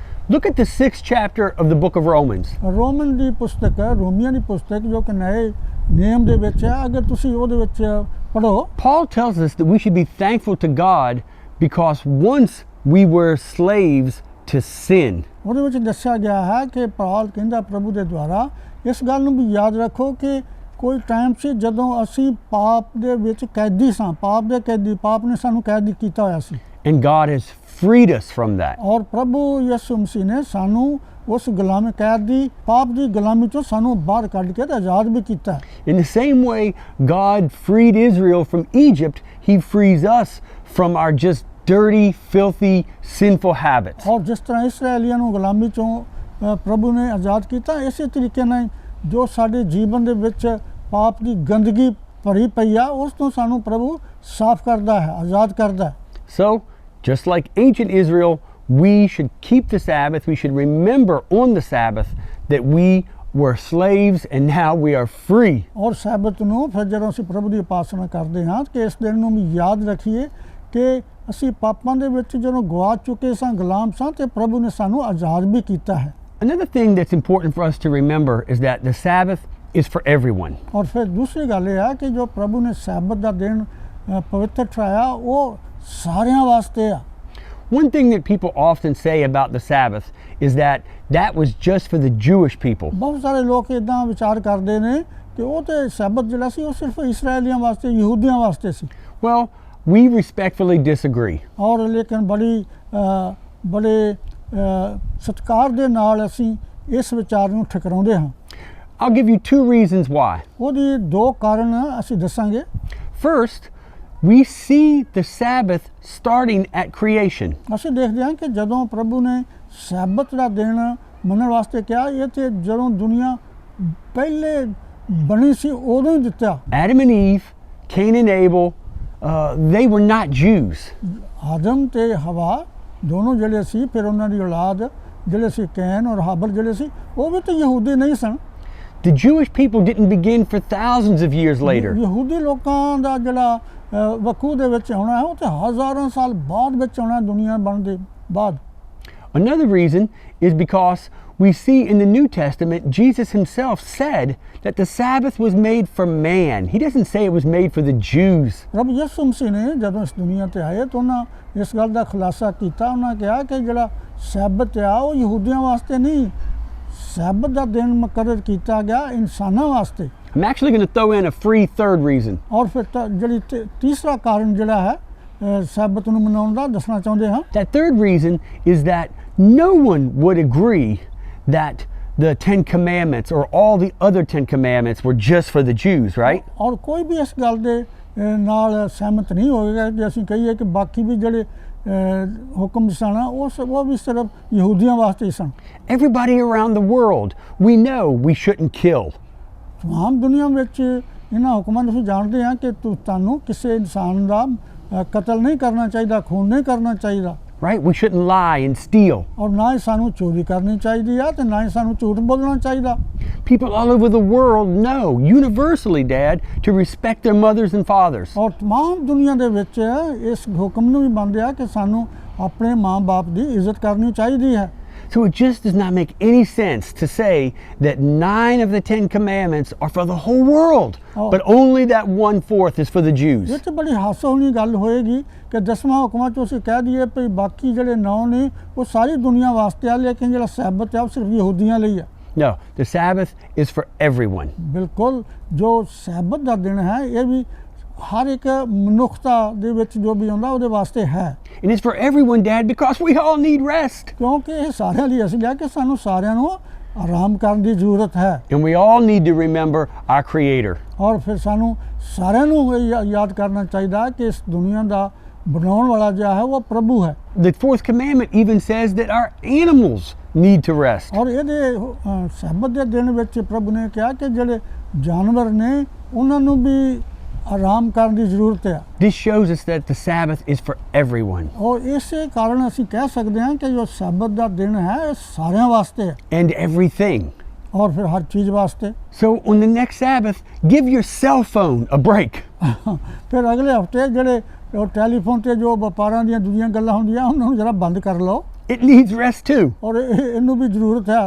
Speaker 1: Look at the 6th chapter of the book of Romans.
Speaker 2: Roman ਦੀ ਪੁਸਤਕ ਹੈ, ਰੋਮੀਆਂ ਦੀ ਪੁਸਤਕ ਜੋ ਕਿ ਨਏ ਨਿਯਮ ਦੇ ਵਿੱਚ ਹੈ, ਅਗਰ ਤੁਸੀਂ ਉਹਦੇ ਵਿੱਚ ਪੜ੍ਹੋ।
Speaker 1: Paul tells us that we should be thankful to God because once we were slaves to sin.
Speaker 2: ਉਹਦੇ ਵਿੱਚ ਦੱਸਿਆ ਗਿਆ ਹੈ ਕਿ ਪਾਲ ਕਹਿੰਦਾ ਪ੍ਰਭੂ ਦੇ ਦੁਆਰਾ ਇਸ ਗੱਲ ਨੂੰ ਵੀ ਯਾਦ ਰੱਖੋ ਕਿ ਕੋਈ ਟਾਈਮ ਸੀ ਜਦੋਂ ਅਸੀਂ ਪਾਪ ਦੇ ਵਿੱਚ ਕੈਦੀ ਸਾਂ, ਪਾਪ ਦੇ ਕੈਦੀ, ਪਾਪ ਨੇ ਸਾਨੂੰ ਕੈਦ ਕੀਤਾ ਹੋਇਆ ਸੀ।
Speaker 1: And God has freed us from that.
Speaker 2: ਔਰ ਪ੍ਰਭੂ ਯਿਸੂ ਮਸੀਹ ਨੇ ਸਾਨੂੰ ਉਸ ਗੁਲਾਮੀ ਕੈਦ ਦੀ ਪਾਪ ਦੀ ਗੁਲਾਮੀ ਚੋਂ ਸਾਨੂੰ ਬਾਹਰ ਕੱਢ ਕੇ ਆਜ਼ਾਦ ਵੀ ਕੀਤਾ ਹੈ।
Speaker 1: In the same way God freed Israel from Egypt, he frees us from our just dirty, filthy, sinful habits.
Speaker 2: ਔਰ ਜਿਸ ਤਰ੍ਹਾਂ ਇਸਰਾਏਲੀਆਂ ਨੂੰ ਗੁਲਾਮੀ ਚੋਂ ਪ੍ਰਭੂ ਨੇ ਆਜ਼ਾਦ ਕੀਤਾ, ਇਸੇ ਤਰੀਕੇ ਨਾਲ ਜੋ ਸਾਡੇ ਜੀਵਨ ਦੇ ਵਿੱਚ ਪਾਪ ਦੀ ਗੰਦਗੀ ਭਰੀ ਪਈ ਆ ਉਸ ਤੋਂ ਸਾਨੂੰ ਪ੍ਰਭੂ ਸਾਫ਼ ਕਰਦਾ ਹੈ, ਆਜ਼ਾਦ ਕਰਦਾ ਹੈ।
Speaker 1: So, just like ancient Israel, we should keep the Sabbath. We should remember on the Sabbath that we were slaves and now we are free.
Speaker 2: ਔਰ ਸਬਤ ਨੂੰ ਫਿਰ ਜਦੋਂ ਅਸੀਂ ਪ੍ਰਭੂ ਦੀ ਉਪਾਸਨਾ ਕਰਦੇ ਹਾਂ ਕਿ ਇਸ ਦਿਨ ਨੂੰ ਵੀ ਯਾਦ ਰੱਖੀਏ ਕਿ ਅਸੀਂ ਪਾਪਾਂ ਦੇ ਵਿੱਚ ਜਦੋਂ ਗਵਾਚ ਚੁੱਕੇ ਸਾਂ, ਗੁਲਾਮ ਸਾਂ ਤੇ ਪ੍ਰਭੂ ਨੇ ਸਾਨੂੰ ਆਜ਼ਾਦ ਵੀ ਕੀਤਾ ਹੈ।
Speaker 1: Another thing that's important for us to remember is that the Sabbath is for everyone.
Speaker 2: ਔਰ ਫਿਰ ਦੂਸਰੀ ਗੱਲ ਇਹ ਹੈ ਕਿ ਜੋ ਪ੍ਰਭੂ ਨੇ ਸਬਤ ਦਾ ਦਿਨ ਪਵਿੱਤਰ ਠਹਿਰਾਇਆ ਉਹ ਸਾਰਿਆਂ ਵਾਸਤੇ ਆ।
Speaker 1: One thing that people often say about the Sabbath is that was just for the Jewish people.
Speaker 2: ਬਹੁਤ ਸਾਰੇ ਲੋਕ ਇਦਾਂ ਵਿਚਾਰ ਕਰਦੇ ਨੇ ਕਿ ਉਹ ਤੇ ਸਬਤ ਜਿਹੜਾ ਸੀ ਉਹ ਸਿਰਫ ਇਸਰਾਏਲੀਆਂ ਵਾਸਤੇ, ਯਹੂਦੀਆਂ ਵਾਸਤੇ ਸੀ।
Speaker 1: Well, we respectfully disagree.
Speaker 2: ਔਰ ਲੇਕਿਨ ਬੜੇ ਸਤਿਕਾਰ ਦੇ ਨਾਲ ਅਸੀਂ ਇਸ ਵਿਚਾਰ ਨੂੰ ਠੁਕਰਾਉਂਦੇ ਹਾਂ।
Speaker 1: I'll give you 2 reasons why.
Speaker 2: ਉਹਦੇ 2 ਕਾਰਨ ਅਸੀਂ ਦੱਸਾਂਗੇ।
Speaker 1: First, we see the Sabbath starting at creation.
Speaker 2: ਅਸੀਂ ਦੇਖਦੇ ਹਾਂ ਕਿ ਜਦੋਂ ਪ੍ਰਭੂ ਨੇ ਸਬਤ ਦਾ ਦਿਨ ਮੰਨਣ ਵਾਸਤੇ ਕਿਹਾ, ਇਹ ਤੇ ਜਦੋਂ ਦੁਨੀਆ ਪਹਿਲੇ ਬਣੀ ਸੀ ਉਦੋਂ ਹੀ ਦਿੱਤਾ।
Speaker 1: Adam and Eve, Cain and Abel, they were not Jews.
Speaker 2: ਆਦਮ ਤੇ ਹਵਾ ਦੋਨੋਂ ਜਿਹੜੇ ਸੀ, ਫਿਰ ਉਹਨਾਂ ਦੀ ਔਲਾਦ ਜਿਹੜੇ ਸੀ ਕੈਨ ਔਰ ਹਾਬਲ ਜਿਹੜੇ ਸੀ ਉਹ ਵੀ ਤਾਂ ਯਹੂਦੀ ਨਹੀਂ ਸਨ।
Speaker 1: The Jewish people didn't begin for thousands of years later.
Speaker 2: ਯਹੂਦੀ ਲੋਕਾਂ ਦਾ ਜਿਹੜਾ ਵਕੂ ਦੇ ਵਿੱਚ ਆਉਣਾ ਹੈ ਉਹ ਤੇ ਹਜ਼ਾਰਾਂ ਸਾਲ ਬਾਅਦ ਵਿੱਚ ਆਉਣਾ, ਦੁਨੀਆ ਬਣਨ ਦੇ ਬਾਅਦ।
Speaker 1: Another reason is because we see in the New Testament, Jesus himself said that the Sabbath was made for man. He doesn't say it was made for the Jews.
Speaker 2: ਪ੍ਰਭੂ ਯਿਸੂ ਮਸੀਹ ਨੇ ਜਦੋਂ ਇਸ ਦੁਨੀਆ ਤੇ ਆਏ ਤਾਂ ਉਹਨਾਂ ਇਸ ਗੱਲ ਦਾ ਖੁਲਾਸਾ ਕੀਤਾ। ਉਹਨਾਂ ਕਿਹਾ ਕਿ ਜਿਹੜਾ ਸਬਤ ਆ ਉਹ ਯਹੂਦੀਆਂ ਵਾਸਤੇ ਨਹੀਂ, ਸਬਤ ਦਾ ਦਿਨ ਮੁਕਰਰ ਕੀਤਾ ਗਿਆ ਇਨਸਾਨਾਂ ਵਾਸਤੇ।
Speaker 1: I'm actually going to throw in a free third reason.
Speaker 2: ਔਰ ਫਿਰ ਜਿਹੜੀ ਤੀਸਰਾ ਕਾਰਨ ਜਿਹੜਾ ਹੈ ਸਬਤ ਨੂੰ ਮਨਾਉਣ ਦਾ ਦੱਸਣਾ ਚਾਹੁੰਦੇ ਹਾਂ।
Speaker 1: That third reason is that no one would agree that the 10 commandments or all the other 10 commandments were just for the Jews, right?
Speaker 2: ਔਰ ਕੋਈ ਵੀ ਇਸ ਗੱਲ ਦੇ ਨਾਲ ਸਹਿਮਤ ਨਹੀਂ ਹੋਵੇਗਾ ਕਿ ਅਸੀਂ ਕਹੀਏ ਕਿ ਬਾਕੀ ਵੀ ਜਿਹੜੇ ਹੁਕਮ ਸਨ ਉਹ ਵੀ ਸਿਰਫ ਯਹੂਦੀਆਂ ਵਾਸਤੇ ਹੀ ਸਨ।
Speaker 1: Everybody around the world, we know we shouldn't kill.
Speaker 2: ਤਮਾਮ ਦੁਨੀਆ ਵਿੱਚ ਇਹਨਾਂ ਹੁਕਮਾਂ ਨੂੰ ਅਸੀਂ ਜਾਣਦੇ ਹਾਂ ਕਿ ਤੁਹਾਨੂੰ ਕਿਸੇ ਇਨਸਾਨ ਦਾ ਕਤਲ ਨਹੀਂ ਕਰਨਾ ਚਾਹੀਦਾ, ਖੂਨ ਨਹੀਂ ਕਰਨਾ ਚਾਹੀਦਾ।
Speaker 1: Right? We shouldn't lie and steal.
Speaker 2: ਔਰ ਨਾ ਹੀ ਸਾਨੂੰ ਚੋਰੀ ਕਰਨੀ ਚਾਹੀਦੀ ਆ ਤੇ ਨਾ ਹੀ ਸਾਨੂੰ ਝੂਠ ਬੋਲਣਾ ਚਾਹੀਦਾ।
Speaker 1: People all over the world know, universally, Dad, to respect their mothers and fathers.
Speaker 2: ਔਰ ਤਮਾਮ ਦੁਨੀਆ ਦੇ ਵਿੱਚ ਇਸ ਹੁਕਮ ਨੂੰ ਵੀ ਮੰਨਦੇ ਆ ਕਿ ਸਾਨੂੰ ਆਪਣੇ ਮਾਂ-ਬਾਪ ਦੀ ਇੱਜ਼ਤ ਕਰਨੀ ਚਾਹੀਦੀ ਹੈ।
Speaker 1: So it just does not make any sense to say that 9 of the 10 commandments are for the whole world, but only that 1/4 is for the Jews.
Speaker 2: ਇਹ ਤਾਂ ਬੜੀ ਹਾਸੋਹੀਣੀ ਗੱਲ ਹੋਏਗੀ ਕਿ 10ਵਾਂ ਹੁਕਮਾਂ 'ਚ ਅਸੀਂ ਕਹਿ ਦਈਏ ਕਿ ਬਾਕੀ ਜਿਹੜੇ 9 ਨੇ ਉਹ ਸਾਰੀ ਦੁਨੀਆ ਵਾਸਤੇ ਆ, ਲੇਕਿਨ ਜਿਹੜਾ ਸਬਤ ਆ ਉਹ ਸਿਰਫ ਯਹੂਦੀਆਂ ਲਈ ਆ।
Speaker 1: No, the Sabbath is for everyone.
Speaker 2: ਬਿਲਕੁਲ, ਜੋ ਸਬਤ ਦਾ ਦਿਨ ਹੈ ਇਹ ਵੀ ਹਰ ਇੱਕ ਮਨੁੱਖਤਾ ਦੇ ਵਿੱਚ ਜੋ ਵੀ ਆਉਂਦਾ ਉਹਦੇ ਵਾਸਤੇ ਹੈ।
Speaker 1: And it's for everyone, Dad, because we all need rest.
Speaker 2: ਕਿਉਂਕਿ ਇਹ ਸਾਰਿਆਂ ਲਈ ਅਸਲੀ ਹੈ ਕਿ ਸਾਨੂੰ ਸਾਰਿਆਂ ਨੂੰ ਆਰਾਮ ਕਰਨ ਦੀ ਜ਼ਰੂਰਤ ਹੈ।
Speaker 1: And we all need to remember our Creator.
Speaker 2: ਔਰ ਫਿਰ ਸਾਨੂੰ ਸਾਰਿਆਂ ਨੂੰ ਇਹ ਯਾਦ ਕਰਨਾ ਚਾਹੀਦਾ ਕਿ ਇਸ ਦੁਨੀਆ ਦਾ ਬਣਾਉਣ ਵਾਲਾ ਜਿਹੜਾ ਹੈ ਉਹ ਪ੍ਰਭੂ ਹੈ।
Speaker 1: The fourth commandment even says that our animals need to rest.
Speaker 2: ਔਰ ਇਹਦੇ ਸਬਤ ਦੇ ਦਿਨ ਵਿੱਚ ਪ੍ਰਭੂ ਨੇ ਕਿਹਾ ਕਿ ਜਿਹੜੇ ਜਾਨਵਰ ਨੇ ਉਹਨਾਂ ਨੂੰ ਵੀ ਆਰਾਮ ਕਰਨ ਦੀ ਜ਼ਰੂਰਤ ਹੈ।
Speaker 1: This shows us that the Sabbath is for everyone.
Speaker 2: ਔਰ ਇਸੇ ਕਾਰਨ ਅਸੀਂ ਕਹਿ ਸਕਦੇ ਹਾਂ ਕਿ ਜੋ ਸਬਤ ਦਾ ਦਿਨ ਹੈ ਇਹ ਸਾਰਿਆਂ ਵਾਸਤੇ ਹੈ।
Speaker 1: And everything.
Speaker 2: ਔਰ ਫਿਰ ਹਰ ਚੀਜ਼ ਵਾਸਤੇ।
Speaker 1: So on the next Sabbath, give your cell phone a break.
Speaker 2: ਫਿਰ ਅਗਲੇ ਹਫਤੇ ਜਿਹੜੇ ਟੈਲੀਫੋਨ ਤੇ ਜੋ ਵਪਾਰਾਂ ਦੀਆਂ ਦੂਜੀਆਂ ਗੱਲਾਂ ਹੁੰਦੀਆਂ ਉਹਨਾਂ ਨੂੰ ਜਰਾ ਬੰਦ ਕਰ ਲਓ।
Speaker 1: It needs rest too.
Speaker 2: ਔਰ ਇਹਨੂੰ ਵੀ ਜ਼ਰੂਰਤ ਹੈ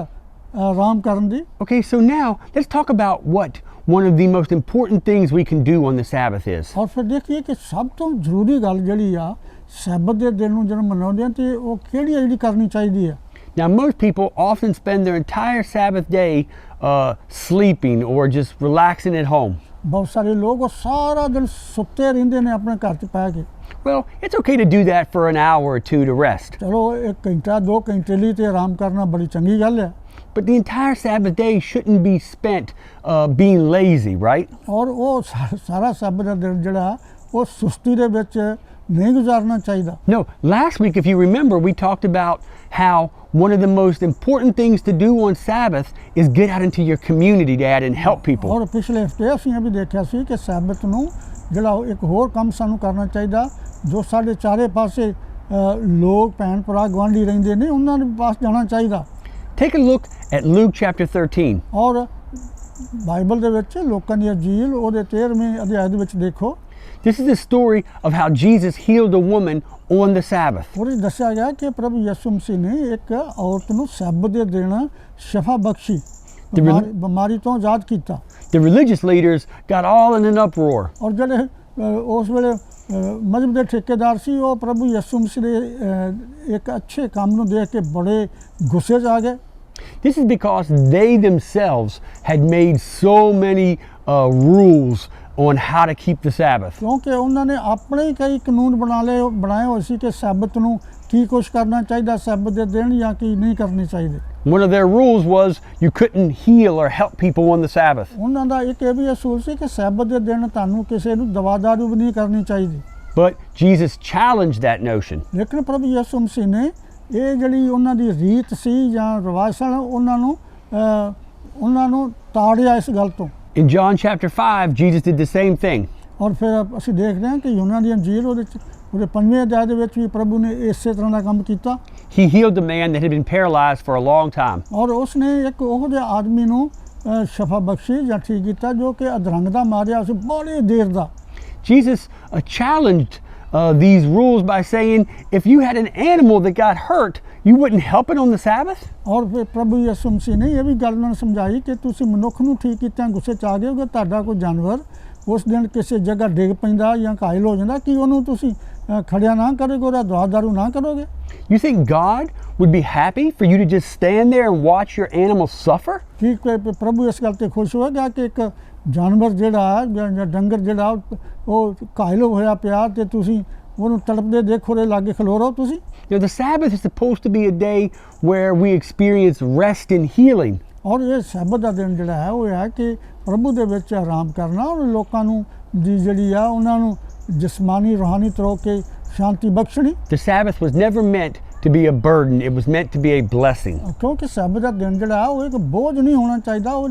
Speaker 2: ਆਰਾਮ ਕਰਨ ਦੀ।
Speaker 1: Okay, so now let's talk about what one of the most important things we can do on the Sabbath is.
Speaker 2: ਔਰ ਫਿਰ ਦੇਖੀਏ ਕਿ ਸਭ ਤੋਂ ਜ਼ਰੂਰੀ ਗੱਲ ਜਿਹੜੀ ਆ ਸਬਤ ਦੇ ਦਿਨ ਨੂੰ ਜਦੋਂ ਮਨਾਉਂਦੇ ਆ ਤੇ ਉਹ ਕਿਹੜੀ ਜਿਹੜੀ ਕਰਨੀ ਚਾਹੀਦੀ ਹੈ।
Speaker 1: Now, most people often spend their entire Sabbath day sleeping or just relaxing at home.
Speaker 2: ਬਹੁਤ ਸਾਰੇ ਲੋਕ ਉਹ ਸਾਰਾ ਦਿਨ ਸੁੱਤੇ ਰਹਿੰਦੇ ਨੇ ਆਪਣੇ ਘਰ 'ਚ ਪੈ ਕੇ।
Speaker 1: Well, it's okay to do that for an hour or two to rest.
Speaker 2: ਚਲੋ 1 ਘੰਟਾ 2 ਘੰਟੇ ਲਈ ਤੇ ਆਰਾਮ ਕਰਨਾ ਬੜੀ ਚੰਗੀ ਗੱਲ ਹੈ।
Speaker 1: But the entire Sabbath day shouldn't be spent being lazy, right?
Speaker 2: ਔਰ ਉਹ ਸਾਰਾ ਸਬਤ ਦਾ ਦਿਨ ਜਿਹੜਾ ਉਹ ਸੁਸਤੀ ਦੇ ਵਿੱਚ ਨਹੀਂ ਗੁਜ਼ਾਰਨਾ ਚਾਹੀਦਾ।
Speaker 1: No, last week, if you remember, we talked about how one of the most important things to do on Sabbath is get out into your community, Dad, and help people.
Speaker 2: ਔਰ ਪਿਛਲੇ ਹਫਤੇ ਅਸੀਂ ਇਹ ਵੀ ਦੇਖਿਆ ਸੀ ਕਿ ਸਬਤ ਨੂੰ ਜਿਹੜਾ ਇੱਕ ਹੋਰ ਕੰਮ ਸਾਨੂੰ ਕਰਨਾ ਚਾਹੀਦਾ ਜੋ ਸਾਡੇ ਚਾਰੇ ਪਾਸੇ ਲੋਕ ਭੈਣ ਭਰਾ ਗੁਆਂਢੀ ਰਹਿੰਦੇ ਨੇ ਉਹਨਾਂ ਦੇ ਪਾਸ ਜਾਣਾ ਚਾਹੀਦਾ।
Speaker 1: Take a look at Luke chapter 13.
Speaker 2: ਔਰ ਬਾਈਬਲ ਦੇ ਵਿੱਚ ਲੋਕਾਂ ਦੀ ਅੰਜੀਲ ਉਹਦੇ 13ਵੇਂ ਅਧਿਆਇ ਦੇ ਵਿੱਚ ਦੇਖੋ।
Speaker 1: This is the story of how Jesus healed a woman on the Sabbath.
Speaker 2: ਉਹਦੇ ਦੱਸਿਆ ਗਿਆ ਕਿ ਪ੍ਰਭੂ ਯਿਸੂ ਮਸੀਹ ਨੇ ਇੱਕ ਔਰਤ ਨੂੰ ਸਬਤ ਦੇ ਦਿਨ ਸ਼ਫਾ ਬਖਸ਼ੀ, ਬਿਮਾਰੀ ਤੋਂ ਆਜ਼ਾਦ ਕੀਤਾ।
Speaker 1: The religious leaders got all in an uproar.
Speaker 2: ਔਰ ਜਿਹੜੇ ਉਸ ਵੇਲੇ ਮਜ਼ਹਬ ਦੇ ਠੇਕੇਦਾਰ ਸੀ ਉਹ ਪ੍ਰਭੂ ਯਿਸੂ ਮਸੀਹ ਦੇ ਇੱਕ ਅੱਛੇ ਕੰਮ ਨੂੰ ਦੇਖ ਕੇ ਬੜੇ ਗੁੱਸੇ 'ਚ ਆ ਗਏ।
Speaker 1: This is because they themselves had made so many rules on how to keep the Sabbath.
Speaker 2: ਕਿਉਂਕਿ ਉਹਨਾਂ ਨੇ ਆਪਣੇ ਹੀ ਕਈ ਕਾਨੂੰਨ ਬਣਾਏ ਹੋਏ ਸੀ ਕਿ ਸਬਤ ਨੂੰ ਕੀ ਕੁਛ ਕਰਨਾ ਚਾਹੀਦਾ ਸਬਤ ਦੇ ਦਿਨ ਜਾਂ ਕੀ ਨਹੀਂ ਕਰਨੀ ਚਾਹੀਦੀ।
Speaker 1: One of their rules was you couldn't heal or help people on the Sabbath.
Speaker 2: ਉਹਨਾਂ ਦਾ ਇੱਕ ਇਹ ਵੀ ਅਸੂਲ ਸੀ ਕਿ ਸਬਤ ਦੇ ਦਿਨ ਤੁਹਾਨੂੰ ਕਿਸੇ ਨੂੰ ਦਵਾ ਦਾਰੂ ਵੀ ਨਹੀਂ ਕਰਨੀ ਚਾਹੀਦੀ।
Speaker 1: But Jesus challenged that notion.
Speaker 2: ਲੇਕਿਨ ਪ੍ਰਭੂ ਯਿਸੂ ਮਸੀਹ ਨੇ ਇਹ ਜਿਹੜੀ ਉਹਨਾਂ ਦੀ ਰੀਤ ਸੀ ਜਾਂ ਰਿਵਾਜ ਸਨ ਉਹਨਾਂ ਨੂੰ ਤਾੜਿਆ ਇਸ ਗੱਲ ਤੋਂ।
Speaker 1: In John chapter 5, Jesus did the same thing.
Speaker 2: ਔਰ ਫਿਰ ਅਸੀਂ ਦੇਖਦੇ ਹਾਂ ਕਿ ਯੂਹੰਨਾ ਦੀ ਅੰਜੀਲ ਉਹਦੇ 5ਵੇਂ ਅਧਿਆਇ ਦੇ ਵਿੱਚ ਵੀ ਪ੍ਰਭੂ ਨੇ ਇਸੇ ਤਰ੍ਹਾਂ ਦਾ ਕੰਮ ਕੀਤਾ।
Speaker 1: He healed a man that had been paralyzed for a long time.
Speaker 2: ਔਰ ਉਸਨੇ ਇੱਕ ਉਹ ਜਿਹੇ ਆਦਮੀ ਨੂੰ ਸ਼ਫਾ ਬਖਸ਼ੀ ਜਾਂ ਠੀਕ ਕੀਤਾ ਜੋ ਕਿ ਅਧਰੰਗ ਦਾ ਮਾਰਿਆ ਸੀ ਬੜੀ ਦੇਰ ਦਾ।
Speaker 1: Jesus challenged these rules by saying if you had an animal that got hurt, you wouldn't help it on the Sabbath?
Speaker 2: ਔਰ ਫਿਰ ਪ੍ਰਭੂ ਯਿਸੂ ਮਸੀਹ ਨੇ ਇਹ ਵੀ ਗੱਲ ਨਾਲ ਸਮਝਾਈ ਕਿ ਤੁਸੀਂ ਮਨੁੱਖ ਨੂੰ ਠੀਕ ਕੀਤਾ ਗੁੱਸੇ 'ਚ ਆ ਗਏ ਹੋ ਕਿ ਤੁਹਾਡਾ ਕੋਈ ਜਾਨਵਰ ਉਸ ਦਿਨ ਕਿਸੇ ਜਗ੍ਹਾ ਡਿੱਗ ਪੈਂਦਾ ਜਾਂ ਘਾਇਲ ਹੋ ਜਾਂਦਾ ਕਿ ਉਹਨੂੰ ਤੁਸੀਂ ਖੜਿਆ ਨਾ ਕਰੋਗੇ ਉਹਦਾ ਦਵਾ ਦਾਰੂ ਨਾ ਕਰੋਗੇ।
Speaker 1: You think God would be happy for you to just stand there and watch your animal suffer?
Speaker 2: ਠੀਕ ਹੈ ਪ੍ਰਭੂ ਇਸ ਗੱਲ ਤੇ ਖੁਸ਼ ਹੋਏਗਾ ਕਿ ਇੱਕ ਜਾਨਵਰ ਜਿਹੜਾ ਜਾਂ ਡੰਗਰ ਜਿਹੜਾ ਉਹ ਘਾਇਲ ਹੋਇਆ ਪਿਆ ਤੇ ਤੁਸੀਂ ਉਹਨੂੰ ਤੜਪਦੇ ਦੇਖੋ ਦੇ ਲਾਗੇ ਖਲੋ ਰਹੋ ਤੁਸੀਂ।
Speaker 1: You know, the Sabbath is supposed to be a day where we experience rest and healing.
Speaker 2: ਔਰ ਇਹ ਸਬਤ ਦਾ ਦਿਨ ਜਿਹੜਾ ਹੈ ਉਹ ਹੈ ਕਿ ਪ੍ਰਭੂ ਦੇ ਵਿੱਚ ਆਰਾਮ ਕਰਨਾ ਔਰ ਲੋਕਾਂ ਨੂੰ ਜਿਹੜੀ ਆ ਉਹਨਾਂ ਨੂੰ ਜਿਸਮਾਨੀ ਰੂਹਾਨੀ ਤੌਰ ਤੇ ਸ਼ਾਂਤੀ ਬਖਸ਼ਣੀ।
Speaker 1: The Sabbath was never meant to be a burden. It was meant to be a blessing.
Speaker 2: ਕਿਉਂਕਿ ਸਬਤ ਦਾ ਦਿਨ ਜਿਹੜਾ ਉਹ ਇੱਕ ਬੋਝ ਨਹੀਂ ਹੋਣਾ ਚਾਹੀਦਾ, ਉਹ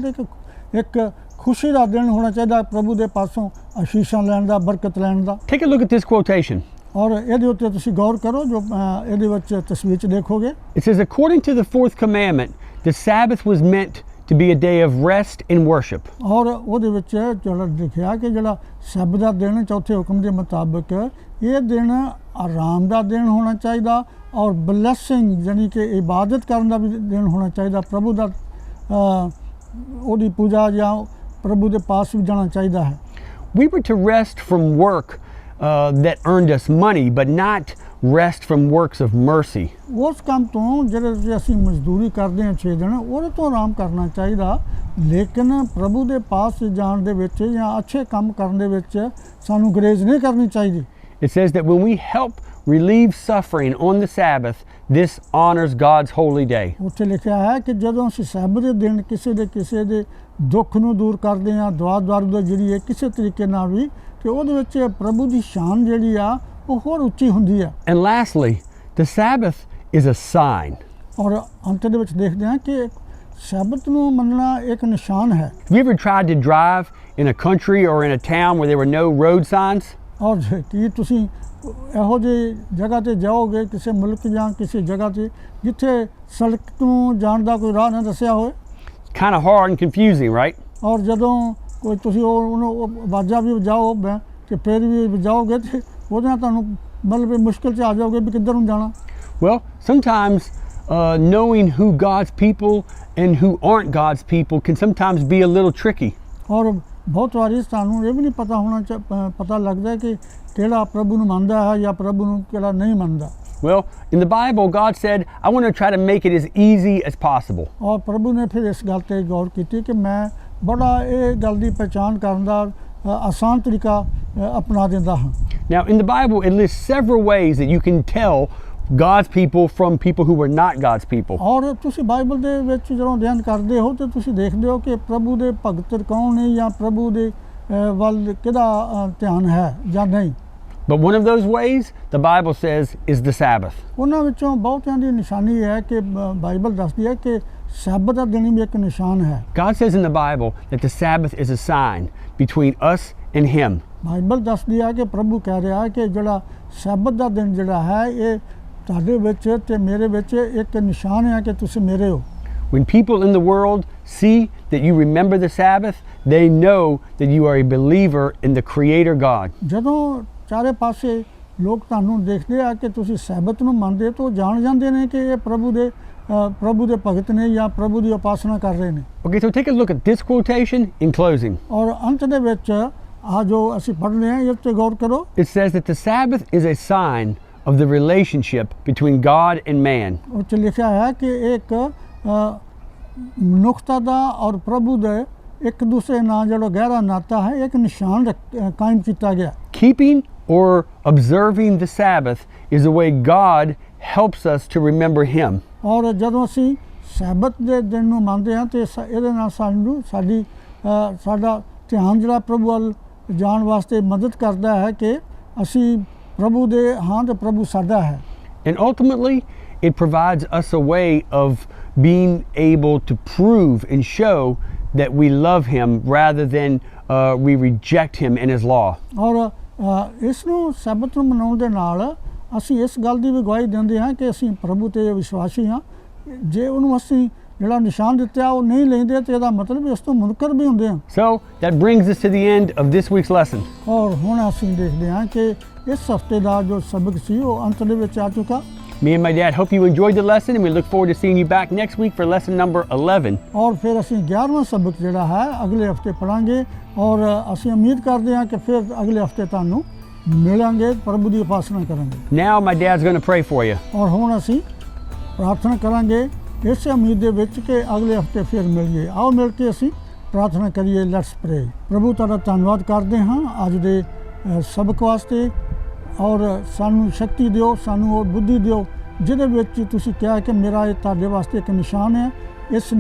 Speaker 2: ਇੱਕ ਖੁਸ਼ੀ ਦਾ ਦਿਨ ਹੋਣਾ ਚਾਹੀਦਾ ਪ੍ਰਭੂ ਦੇ ਪਾਸੋਂ ਅਸ਼ੀਸ਼ਾਂ ਲੈਣ ਦਾ, ਬਰਕਤ ਲੈਣ ਦਾ।
Speaker 1: Take a look at this quotation.
Speaker 2: ਔਰ ਇਹਦੇ ਉੱਤੇ ਤੁਸੀਂ ਗੌਰ ਕਰੋ ਜੋ ਇਹਦੇ ਵਿੱਚ ਤਸਵੀਰ 'ਚ ਦੇਖੋਗੇ।
Speaker 1: It says, according to the fourth commandment, the Sabbath was meant to be a day of rest and worship.
Speaker 2: ਔਰ ਉਹਦੇ ਵਿੱਚ ਜਿਹੜਾ ਲਿਖਿਆ ਕਿ ਜਿਹੜਾ ਸਬਤ ਦਾ ਦਿਨ ਚੌਥੇ ਹੁਕਮ ਦੇ ਮੁਤਾਬਕ ਇਹ ਦਿਨ ਆਰਾਮ ਦਾ ਦਿਨ ਹੋਣਾ ਚਾਹੀਦਾ ਔਰ ਬਲੈਸਿੰਗ ਯਾਨੀ ਕਿ ਇਬਾਦਤ ਕਰਨ ਦਾ ਵੀ ਦਿਨ ਹੋਣਾ ਚਾਹੀਦਾ, ਪ੍ਰਭੂ ਦਾ ਉਹਦੀ ਪੂਜਾ ਜਾਂ ਪ੍ਰਭੂ ਦੇ ਪਾਸ ਵੀ ਜਾਣਾ ਚਾਹੀਦਾ ਹੈ।
Speaker 1: We were to rest from work that earned us money, but not rest from works of mercy.
Speaker 2: ਉਸ ਕੰਮ ਤੋਂ ਜਿਹੜੇ ਜੇ ਅਸੀਂ ਮਜ਼ਦੂਰੀ ਕਰਦੇ ਹਾਂ 6 ਦਿਨ ਉਹਦੇ ਤੋਂ ਆਰਾਮ ਕਰਨਾ ਚਾਹੀਦਾ, ਲੇਕਿਨ ਪ੍ਰਭੂ ਦੇ ਪਾਸ ਜਾਣ ਦੇ ਵਿੱਚ ਜਾਂ ਅੱਛੇ ਕੰਮ ਕਰਨ ਦੇ ਵਿੱਚ ਸਾਨੂੰ ਗਰੇਜ਼ ਨਹੀਂ ਕਰਨੀ ਚਾਹੀਦੀ।
Speaker 1: It says that when we help relieve suffering on the Sabbath, this honors God's holy day.
Speaker 2: ਉੱਥੇ ਲਿਖਿਆ ਹੈ ਕਿ ਜਦੋਂ ਅਸੀਂ ਸੈਬਤ ਦੇ ਦਿਨ ਕਿਸੇ ਦੇ ਦੁੱਖ ਨੂੰ ਦੂਰ ਕਰਦੇ ਹਾਂ, ਦੁਆ ਦਾਰੂ ਦਾ ਜਿਹੜੀ ਹੈ ਕਿਸੇ ਤਰੀਕੇ ਨਾਲ ਵੀ, ਤੇ ਉਹਦੇ ਵਿੱਚ ਪ੍ਰਭੂ ਦੀ ਸ਼ਾਨ ਜਿਹੜੀ ਆ ਉਹ ਹੋਰ ਉੱਚੀ ਹੁੰਦੀ ਆ।
Speaker 1: And lastly, the Sabbath is a sign.
Speaker 2: ਔਰ ਅੰਤ ਦੇ ਵਿੱਚ ਦੇਖਦੇ ਹਾਂ ਕਿ ਸੈਬਤ ਨੂੰ ਮੰਨਣਾ ਇੱਕ ਨਿਸ਼ਾਨ ਹੈ।
Speaker 1: Have you ever tried to drive in a country or in a town where there were no road signs?
Speaker 2: ਔਰ ਕੀ ਤੁਸੀਂ ਇਹੋ ਜਿਹੀ ਜਗ੍ਹਾ ਤੇ ਜਾਓਗੇ ਕਿਸੇ ਮੁਲਕ ਜਾਂ ਕਿਸੇ ਜਗ੍ਹਾ ਤੇ ਜਿੱਥੇ ਸੜਕ ਤੋਂ ਜਾਣ ਦਾ ਕੋਈ ਰਾਹ ਨਾ ਦੱਸਿਆ ਹੋਵੇ?
Speaker 1: Kind of hard and confusing, right?
Speaker 2: ਔਰ ਜਦੋਂ ਕੋਈ ਤੁਸੀਂ ਉਹਨੂੰ ਆਵਾਜ਼ਾਂ ਵੀ ਵਜਾਓ ਤੇ ਫਿਰ ਵੀ ਵਜਾਓਗੇ ਤੇ ਉਹਦੇ ਨਾਲ ਤੁਹਾਨੂੰ ਮਤਲਬ ਮੁਸ਼ਕਿਲ 'ਚ ਆ ਜਾਓਗੇ ਵੀ ਕਿੱਧਰ ਨੂੰ ਜਾਣਾ।
Speaker 1: Well, sometimes knowing who God's people and who aren't God's people can sometimes be a little tricky.
Speaker 2: ਔਰ ਬਹੁਤ ਵਾਰੀ ਸਾਨੂੰ ਇਹ ਵੀ ਨਹੀਂ ਪਤਾ ਲੱਗਦਾ ਕਿ ਕਿਹੜਾ ਪ੍ਰਭੂ ਨੂੰ ਮੰਨਦਾ ਹੈ ਜਾਂ ਪ੍ਰਭੂ ਨੂੰ ਕਿਹੜਾ ਨਹੀਂ ਮੰਨਦਾ।
Speaker 1: Well, in the Bible, God said, I want to try to make it as easy as possible.
Speaker 2: ਔਰ ਪ੍ਰਭੂ ਨੇ ਫਿਰ ਇਸ ਗੱਲ ਤੇ ਗੌਰ ਕੀਤੀ ਕਿ ਮੈਂ ਬੜਾ ਇਹ ਗੱਲ ਦੀ ਪਛਾਣ ਕਰਨ ਦਾ ਆਸਾਨ ਤਰੀਕਾ ਅਪਣਾ ਦਿੰਦਾ ਹਾਂ।
Speaker 1: Now, in the Bible, it lists several ways that you can tell God's people from people who were not God's people.
Speaker 2: ਔਰ ਤੁਸੀਂ ਬਾਈਬਲ ਦੇ ਵਿੱਚ ਜਦੋਂ ਅਧਿਐਨ ਕਰਦੇ ਹੋ ਤੇ ਤੁਸੀਂ ਦੇਖਦੇ ਹੋ ਕਿ ਪ੍ਰਭੂ ਦੇ ਭਗਤ ਕੌਣ ਨੇ ਜਾਂ ਪ੍ਰਭੂ ਦੇ ਵੱਲ ਕਿਹਦਾ ਧਿਆਨ ਹੈ ਜਾਂ ਨਹੀਂ।
Speaker 1: But one of those ways, the Bible says, is the Sabbath.
Speaker 2: ਉਹਨਾਂ ਵਿੱਚੋਂ ਬਹੁਤਿਆਂ ਦੀ ਨਿਸ਼ਾਨੀ ਹੈ ਕਿ ਬਾਈਬਲ ਦੱਸਦੀ ਹੈ ਕਿ ਸੈਬਤ ਦਾ ਦਿਨ ਵੀ ਇੱਕ ਨਿਸ਼ਾਨ ਹੈ।
Speaker 1: God says in the Bible that the Sabbath is a sign between us and Him.
Speaker 2: Bible ਦੱਸਦੀ ਹੈ ਕਿ ਪ੍ਰਭੂ ਕਹਿ ਰਿਹਾ ਹੈ ਕਿ ਜਿਹੜਾ ਸੈਬਤ ਦਾ ਦਿਨ ਜਿਹੜਾ ਹੈ ਇਹ ਤੁਹਾਡੇ ਵਿੱਚ ਤੇ ਮੇਰੇ ਵਿੱਚ ਇੱਕ ਨਿਸ਼ਾਨ ਹੈ ਕਿ ਤੁਸੀਂ ਮੇਰੇ ਹੋ।
Speaker 1: When people in the world see that you remember the Sabbath, they know that you are a believer in the Creator God.
Speaker 2: ਜਦੋਂ ਚਾਰੇ ਪਾਸੇ ਲੋਕ ਤੁਹਾਨੂੰ ਦੇਖਦੇ ਆ ਕਿ ਤੁਸੀਂ ਸੈਬਤ ਨੂੰ ਮੰਨਦੇ ਤਾਂ ਉਹ ਜਾਣ ਜਾਂਦੇ ਨੇ ਕਿ ਇਹ ਪ੍ਰਭੂ ਦੇ ਭਗਤ ਨੇ ਜਾਂ ਪ੍ਰਭੂ ਦੀ ਉਪਾਸਨਾ ਕਰ ਰਹੇ ਨੇ।
Speaker 1: Okay, so take a look at this quotation in closing.
Speaker 2: ਔਰ ਅੰਤ ਦੇ ਵਿੱਚ ਆ ਜੋ ਅਸੀਂ ਪੜ੍ਹਦੇ ਹਾਂ ਇਸ ਤੇ ਗੌਰ ਕਰੋ।
Speaker 1: It says that the Sabbath is a sign of the relationship between God and man.
Speaker 2: ਉੱਥੇ ਲਿਖਿਆ ਹੈ ਕਿ ਇੱਕ ਮਨੁੱਖਤਾ ਦਾ ਔਰ ਪ੍ਰਭੂ ਦੇ ਇੱਕ ਦੂਸਰੇ ਨਾਲ ਜਿਹੜਾ ਗਹਿਰਾ ਨਾਤਾ ਹੈ ਇੱਕ ਨਿਸ਼ਾਨ ਕਾਇਮ ਕੀਤਾ ਗਿਆ।
Speaker 1: Keeping or observing the Sabbath is a way God helps us to remember Him.
Speaker 2: ਔਰ ਜਦੋਂ ਅਸੀਂ ਸੈਬਤ ਦੇ ਦਿਨ ਨੂੰ ਮੰਨਦੇ ਹਾਂ ਤੇ ਇਹਦੇ ਨਾਲ ਸਾਡਾ ਧਿਆਨ ਜਿਹੜਾ ਪ੍ਰਭੂ ਵੱਲ ਜਾਣ ਵਾਸਤੇ ਮਦਦ ਕਰਦਾ ਹੈ ਕਿ ਅਸੀਂ ਪ੍ਰਭੂ ਦੇ ਹਾਂ ਤੇ ਪ੍ਰਭੂ ਸਾਡਾ ਹੈ।
Speaker 1: And ultimately, it provides us a way of being able to prove and show that we love Him rather than we reject Him and His law.
Speaker 2: ਔਰ ਇਸ ਨੂੰ ਸੈਬਤ ਨੂੰ ਮਨਾਉਣ ਦੇ ਨਾਲ ਅਸੀਂ ਇਸ ਗੱਲ ਦੀ ਵੀ ਗਵਾਹੀ ਦਿੰਦੇ ਹਾਂ ਕਿ ਅਸੀਂ ਪ੍ਰਭੂ ਤੇ ਵਿਸ਼ਵਾਸੀ ਹਾਂ। ਜੇ ਉਹਨੂੰ ਅਸੀਂ ਜਿਹੜਾ ਨਿਸ਼ਾਨ ਦਿੱਤਾ ਉਹ ਨਹੀਂ ਲੈਂਦੇ ਤੇ ਇਹਦਾ ਮਤਲਬ ਇਸ ਤੋਂ ਮੁਨਕਰ ਵੀ ਹੁੰਦੇ ਹਾਂ।
Speaker 1: So that brings us to the end of this week's lesson.
Speaker 2: ਔਰ ਹੁਣ ਅਸੀਂ ਦੇਖਦੇ ਹਾਂ ਕਿ ਇਸ ਹਫ਼ਤੇ ਦਾ ਜੋ ਸਬਕ ਸੀ ਉਹ ਅੰਤ ਦੇ ਵਿੱਚ ਆ ਚੁੱਕਾ।
Speaker 1: Me and my dad hope you enjoyed the lesson, and we look forward to seeing you back next week for lesson number 11.
Speaker 2: ਔਰ ਫਿਰ ਅਸੀਂ 11ਵਾਂ ਸਬਕ ਜਿਹੜਾ ਹੈ ਅਗਲੇ ਹਫ਼ਤੇ ਪੜਾਂਗੇ ਔਰ ਅਸੀਂ ਉਮੀਦ ਕਰਦੇ ਹਾਂ ਕਿ ਫਿਰ ਅਗਲੇ ਹਫ਼ਤੇ ਤੁਹਾਨੂੰ ਮਿਲਾਂਗੇ, ਪ੍ਰਭੂ ਦੀ ਉਪਾਸਨਾ ਕਰਾਂਗੇ।
Speaker 1: Now my dad's going to pray for you.
Speaker 2: ਔਰ ਹੁਣ ਅਸੀਂ ਪ੍ਰਾਰਥਨਾ ਕਰਾਂਗੇ ਇਸੇ ਉਮੀਦ ਦੇ ਵਿੱਚ ਕਿ ਅਗਲੇ ਹਫ਼ਤੇ ਫਿਰ ਮਿਲੀਏ। ਆਓ ਮਿਲ ਕੇ ਅਸੀਂ ਪ੍ਰਾਰਥਨਾ ਕਰੀਏ। ਲੈਟਸ ਪ੍ਰੇ। ਪ੍ਰਭੂ ਤੁਹਾਡਾ ਧੰਨਵਾਦ ਕਰਦੇ ਹਾਂ ਅੱਜ ਦੇ ਸਬਕ ਵਾਸਤੇ ਔਰ ਸਾਨੂੰ ਸ਼ਕਤੀ ਦਿਓ, ਸਾਨੂੰ ਉਹ ਬੁੱਧੀ ਦਿਓ ਜਿਹਦੇ ਵਿੱਚ ਤੁਸੀਂ ਕਿਹਾ ਕਿ ਮੇਰਾ ਇਹ ਤੁਹਾਡੇ ਵਾਸਤੇ ਇੱਕ ਨਿਸ਼ਾਨ ਹੈ। ਇਸ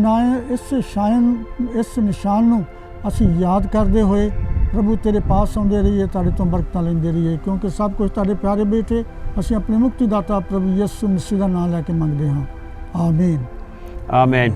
Speaker 2: ਨਿਸ਼ਾਨ ਨੂੰ ਅਸੀਂ ਯਾਦ ਕਰਦੇ ਹੋਏ ਪ੍ਰਭੂ ਤੇਰੇ ਪਾਸ ਆਉਂਦੇ ਰਹੀਏ, ਤੁਹਾਡੇ ਤੋਂ ਬਰਕਤਾਂ ਲੈਂਦੇ ਰਹੀਏ, ਕਿਉਂਕਿ ਸਭ ਕੁਝ ਤੁਹਾਡੇ ਪਿਆਰੇ ਬੇਟੇ ਅਸੀਂ ਆਪਣੇ ਮੁਕਤੀਦਾਤਾ ਪ੍ਰਭੂ ਯਿਸੂ ਮਸੀਹ ਦਾ ਨਾਮ ਲੈ ਕੇ ਮੰਗਦੇ ਹਾਂ। ਆਮੀਨ।
Speaker 1: Amen.